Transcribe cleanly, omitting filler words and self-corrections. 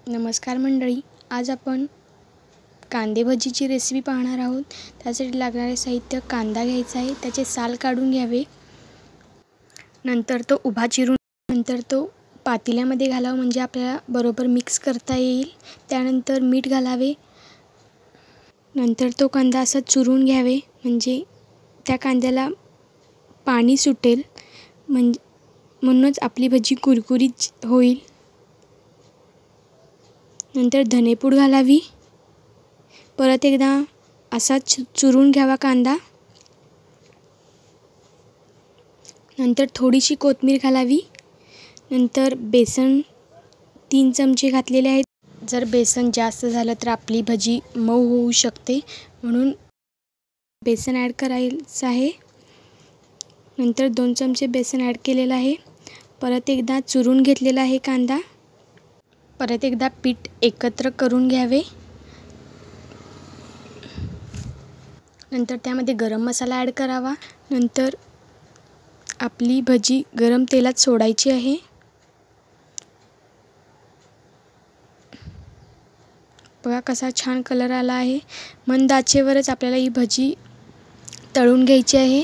नमस्कार मंडळी, आज आपण कांदे भजीची रेसिपी पाहणार आहोत। त्यासाठी लागणारे साहित्य: कांदा घ्यायचा आहे, त्याचे साल काढून घ्यावे, नंतर तो उभा चिरून नंतर तो पातेल्यामध्ये घालावा म्हणजे आपल्याला बरोबर मिक्स करता येईल। त्यानंतर मीठ घालावे, नंतर तो कांदा असा चुरून घ्यावे म्हणजे त्या कांद्याला पाणी सुटेल, म्हणूनच आपली भजी कुरकुरीत होईल। नंतर धनेपूड घालावी, परत एकदा असा चुरून घ्यावा कांदा, नंतर थोडीशी कोथिंबीर घालावी, नंतर बेसन 3 चमचे घातलेले आहेत। जर बेसन जास्त झालं तर आपली भजी मऊ होऊ शकते, म्हणून बेसन ॲड करायचं आहे। नंतर 2 चमचे बेसन ॲड केलेलं आहे। परत एकदा चुरून घेतलेला आहे कांदा, परत एकदा पीठ एकत्र करून घ्यावे। नंतर त्यामध्ये गरम मसाला ॲड करावा। नंतर आपली भजी गरम तेलात सोडायची आहे। बघा कसा छान कलर आला आहे। मंद आचेवरच आपल्याला ही भजी तळून घ्यायची आहे।